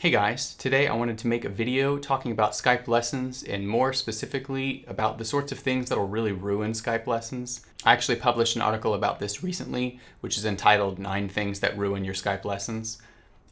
Hey guys, today I wanted to make a video talking about Skype lessons and more specifically about the sorts of things that will really ruin Skype lessons. I actually published an article about this recently, which is entitled 9 Things That Ruin Your Skype Lessons.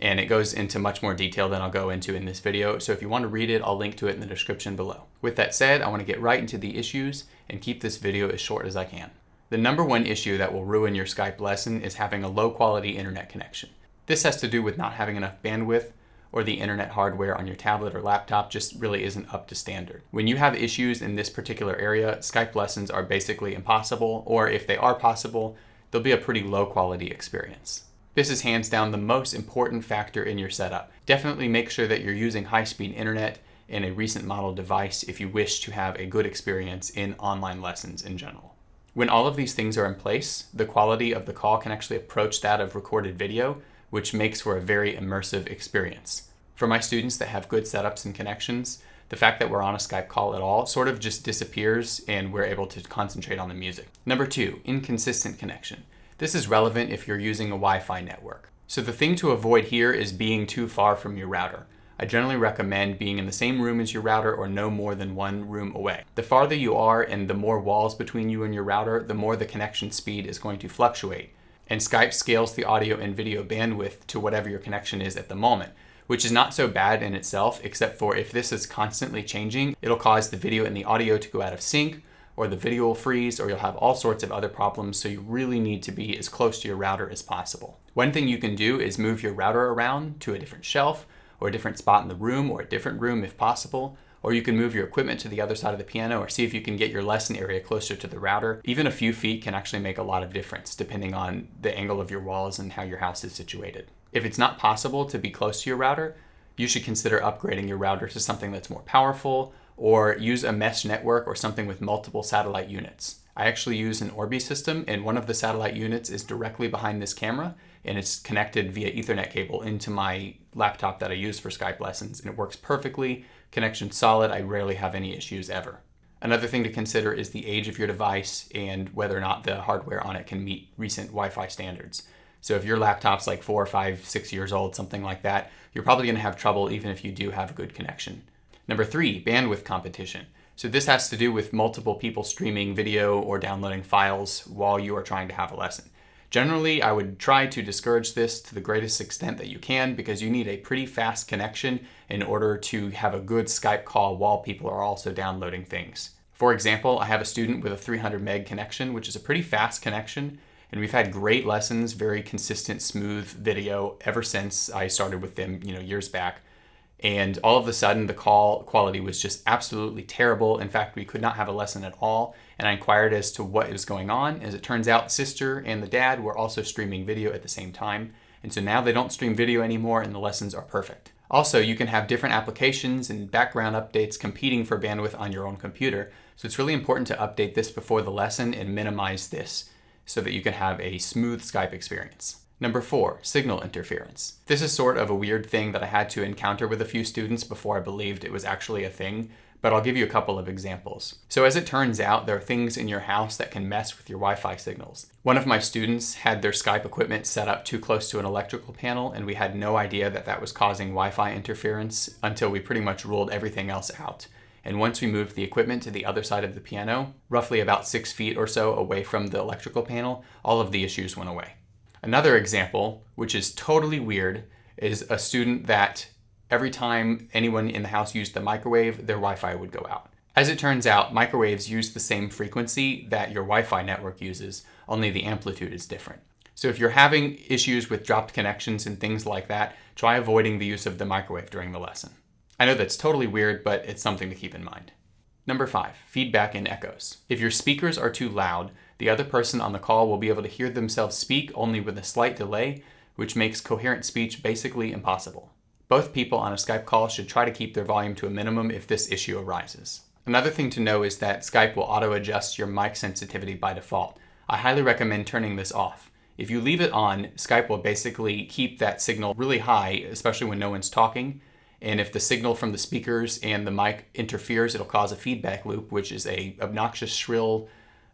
And it goes into much more detail than I'll go into in this video, so if you want to read it, I'll link to it in the description below. With that said, I want to get right into the issues and keep this video as short as I can. The number one issue that will ruin your Skype lesson is having a low quality internet connection. This has to do with not having enough bandwidth, or the internet hardware on your tablet or laptop just really isn't up to standard. When you have issues in this particular area, Skype lessons are basically impossible, or if they are possible, they'll be a pretty low quality experience. This is hands down the most important factor in your setup. Definitely make sure that you're using high-speed internet and a recent model device if you wish to have a good experience in online lessons in general. When all of these things are in place, the quality of the call can actually approach that of recorded video, which makes for a very immersive experience. For my students that have good setups and connections, the fact that we're on a Skype call at all sort of just disappears and we're able to concentrate on the music. Number 2, inconsistent connection. This is relevant if you're using a Wi-Fi network. So the thing to avoid here is being too far from your router. I generally recommend being in the same room as your router or no more than one room away. The farther you are and the more walls between you and your router, the more the connection speed is going to fluctuate. And Skype scales the audio and video bandwidth to whatever your connection is at the moment, which is not so bad in itself, except for if this is constantly changing, it'll cause the video and the audio to go out of sync, or the video will freeze, or you'll have all sorts of other problems, so you really need to be as close to your router as possible. One thing you can do is move your router around to a different shelf, or a different spot in the room, or a different room if possible, or you can move your equipment to the other side of the piano or see if you can get your lesson area closer to the router. Even a few feet can actually make a lot of difference depending on the angle of your walls and how your house is situated. If it's not possible to be close to your router, you should consider upgrading your router to something that's more powerful or use a mesh network or something with multiple satellite units. I actually use an Orbi system and one of the satellite units is directly behind this camera and it's connected via Ethernet cable into my laptop that I use for Skype lessons and it works perfectly. Connection's solid, I rarely have any issues ever. Another thing to consider is the age of your device and whether or not the hardware on it can meet recent Wi-Fi standards. So if your laptop's like 4, 5, 6 years old, something like that, you're probably going to have trouble even if you do have a good connection. Number 3, bandwidth competition. So this has to do with multiple people streaming video or downloading files while you are trying to have a lesson. Generally, I would try to discourage this to the greatest extent that you can because you need a pretty fast connection in order to have a good Skype call while people are also downloading things. For example, I have a student with a 300 meg connection, which is a pretty fast connection, and we've had great lessons, very consistent, smooth video ever since I started with them, years back. And all of a sudden, the call quality was just absolutely terrible. In fact, we could not have a lesson at all. And I inquired as to what was going on. As it turns out, the sister and the dad were also streaming video at the same time. And so now they don't stream video anymore and the lessons are perfect. Also, you can have different applications and background updates competing for bandwidth on your own computer. So it's really important to update this before the lesson and minimize this so that you can have a smooth Skype experience. Number 4, signal interference. This is sort of a weird thing that I had to encounter with a few students before I believed it was actually a thing, but I'll give you a couple of examples. So as it turns out, there are things in your house that can mess with your Wi-Fi signals. One of my students had their Skype equipment set up too close to an electrical panel, and we had no idea that that was causing Wi-Fi interference until we pretty much ruled everything else out. And once we moved the equipment to the other side of the piano, roughly about 6 feet or so away from the electrical panel, all of the issues went away. Another example, which is totally weird, is a student that every time anyone in the house used the microwave, their Wi-Fi would go out. As it turns out, microwaves use the same frequency that your Wi-Fi network uses, only the amplitude is different. So if you're having issues with dropped connections and things like that, try avoiding the use of the microwave during the lesson. I know that's totally weird, but it's something to keep in mind. Number 5, feedback and echoes. If your speakers are too loud, the other person on the call will be able to hear themselves speak only with a slight delay, which makes coherent speech basically impossible. Both people on a Skype call should try to keep their volume to a minimum if this issue arises. Another thing to know is that Skype will auto-adjust your mic sensitivity by default. I highly recommend turning this off. If you leave it on, Skype will basically keep that signal really high, especially when no one's talking. And if the signal from the speakers and the mic interferes, it'll cause a feedback loop, which is a obnoxious, shrill,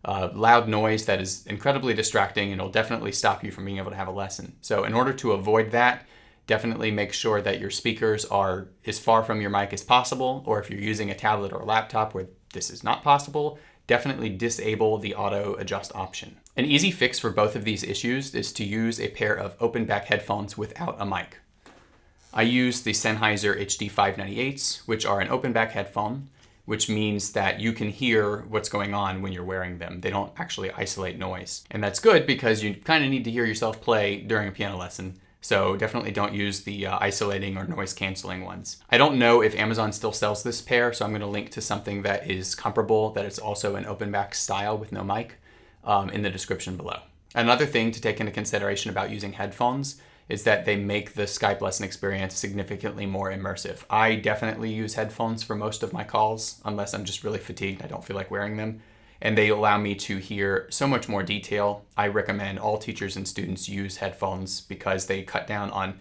loud noise that is incredibly distracting and will definitely stop you from being able to have a lesson. So in order to avoid that, definitely make sure that your speakers are as far from your mic as possible, or if you're using a tablet or a laptop where this is not possible, definitely disable the auto adjust option. An easy fix for both of these issues is to use a pair of open back headphones without a mic. I use the Sennheiser HD598s, which are an open back headphone, which means that you can hear what's going on when you're wearing them. They don't actually isolate noise. And that's good because you kind of need to hear yourself play during a piano lesson. So definitely don't use the isolating or noise canceling ones. I don't know if Amazon still sells this pair, so I'm going to link to something that is comparable, that is also an open back style with no mic, in the description below. Another thing to take into consideration about using headphones is that they make the Skype lesson experience significantly more immersive. I definitely use headphones for most of my calls, unless I'm just really fatigued, I don't feel like wearing them. And they allow me to hear so much more detail. I recommend all teachers and students use headphones because they cut down on,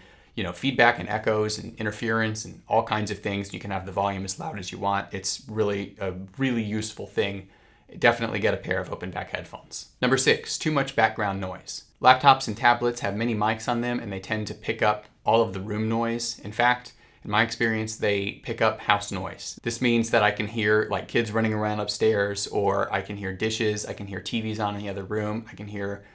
feedback and echoes and interference and all kinds of things. You can have the volume as loud as you want. It's really a really useful thing. Definitely get a pair of open back headphones. Number 6, too much background noise. Laptops and tablets have many mics on them and they tend to pick up all of the room noise. In fact, in my experience, they pick up house noise. This means that I can hear like kids running around upstairs, or I can hear dishes, I can hear TVs on in the other room, I can hear,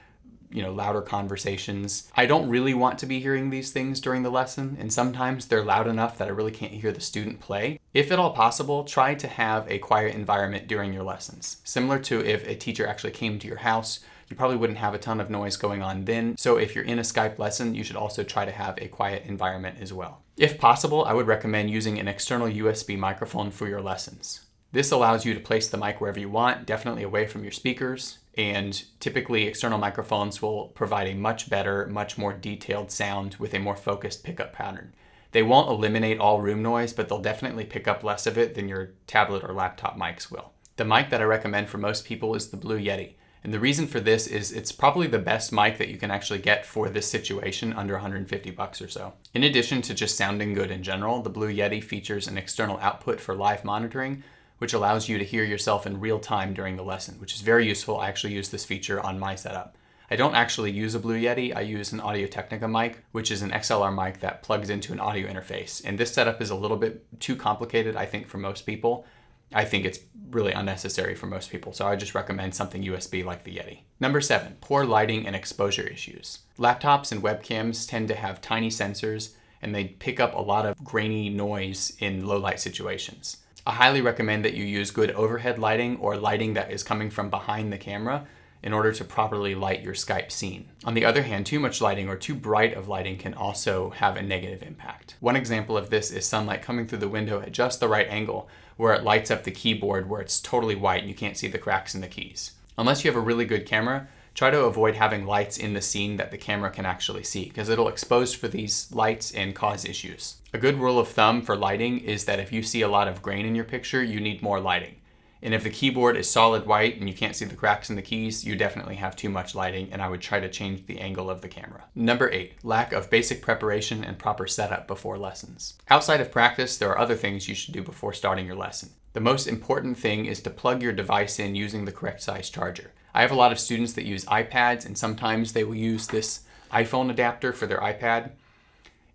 louder conversations. I don't really want to be hearing these things during the lesson, and sometimes they're loud enough that I really can't hear the student play. If at all possible, try to have a quiet environment during your lessons. Similar to if a teacher actually came to your house, you probably wouldn't have a ton of noise going on then. So if you're in a Skype lesson, you should also try to have a quiet environment as well. If possible, I would recommend using an external USB microphone for your lessons. This allows you to place the mic wherever you want, definitely away from your speakers, and typically external microphones will provide a much better, much more detailed sound with a more focused pickup pattern. They won't eliminate all room noise, but they'll definitely pick up less of it than your tablet or laptop mics will. The mic that I recommend for most people is the Blue Yeti. And the reason for this is it's probably the best mic that you can actually get for this situation, under 150 bucks or so. In addition to just sounding good in general, the Blue Yeti features an external output for live monitoring, which allows you to hear yourself in real time during the lesson, which is very useful. I actually use this feature on my setup. I don't actually use a Blue Yeti, I use an Audio-Technica mic, which is an XLR mic that plugs into an audio interface. And this setup is a little bit too complicated, I think, for most people. I think it's really unnecessary for most people, so I just recommend something USB like the Yeti. Number 7, poor lighting and exposure issues. Laptops and webcams tend to have tiny sensors and they pick up a lot of grainy noise in low light situations. I highly recommend that you use good overhead lighting or lighting that is coming from behind the camera in order to properly light your Skype scene. On the other hand, too much lighting or too bright of lighting can also have a negative impact. One example of this is sunlight coming through the window at just the right angle where it lights up the keyboard where it's totally white and you can't see the cracks in the keys. Unless you have a really good camera, try to avoid having lights in the scene that the camera can actually see because it'll expose for these lights and cause issues. A good rule of thumb for lighting is that if you see a lot of grain in your picture, you need more lighting. And if the keyboard is solid white and you can't see the cracks in the keys, you definitely have too much lighting, and I would try to change the angle of the camera. Number 8, lack of basic preparation and proper setup before lessons. Outside of practice, there are other things you should do before starting your lesson. The most important thing is to plug your device in using the correct size charger. I have a lot of students that use iPads, and sometimes they will use this iPhone adapter for their iPad.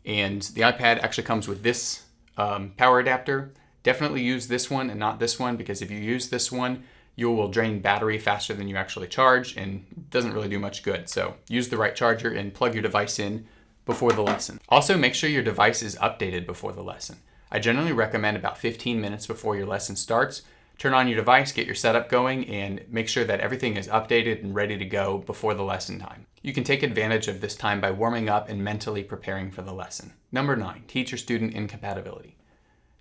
And the iPad actually comes with this power adapter. Definitely use this one and not this one, because if you use this one, you will drain battery faster than you actually charge and it doesn't really do much good. So use the right charger and plug your device in before the lesson. Also, make sure your device is updated before the lesson. I generally recommend about 15 minutes before your lesson starts, turn on your device, get your setup going, and make sure that everything is updated and ready to go before the lesson time. You can take advantage of this time by warming up and mentally preparing for the lesson. Number 9, teacher-student incompatibility.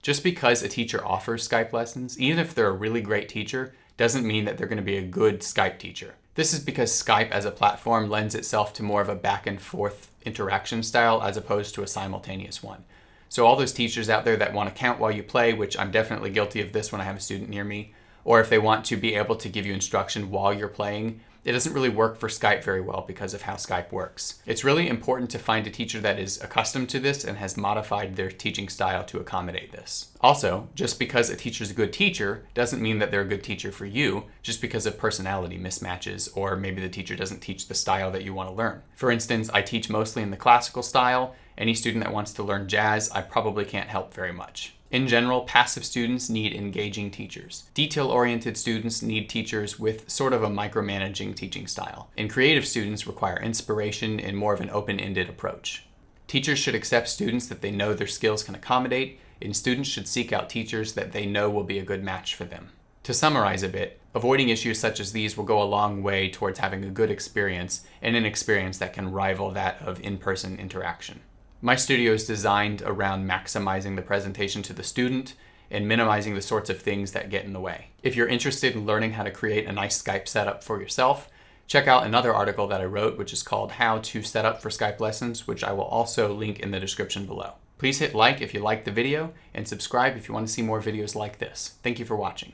Just because a teacher offers Skype lessons, even if they're a really great teacher, doesn't mean that they're going to be a good Skype teacher. This is because Skype as a platform lends itself to more of a back and forth interaction style as opposed to a simultaneous one. So all those teachers out there that want to count while you play, which I'm definitely guilty of this when I have a student near me, or if they want to be able to give you instruction while you're playing, it doesn't really work for Skype very well because of how Skype works. It's really important to find a teacher that is accustomed to this and has modified their teaching style to accommodate this. Also, just because a teacher is a good teacher doesn't mean that they're a good teacher for you, just because of personality mismatches, or maybe the teacher doesn't teach the style that you want to learn. For instance, I teach mostly in the classical style, Any student that wants to learn jazz, I probably can't help very much. In general, passive students need engaging teachers. Detail-oriented students need teachers with sort of a micromanaging teaching style. And creative students require inspiration and more of an open-ended approach. Teachers should accept students that they know their skills can accommodate, and students should seek out teachers that they know will be a good match for them. To summarize a bit, avoiding issues such as these will go a long way towards having a good experience, and an experience that can rival that of in-person interaction. My studio is designed around maximizing the presentation to the student and minimizing the sorts of things that get in the way. If you're interested in learning how to create a nice Skype setup for yourself, check out another article that I wrote, which is called How to Set Up for Skype Lessons, which I will also link in the description below. Please hit like if you liked the video, and subscribe if you want to see more videos like this. Thank you for watching.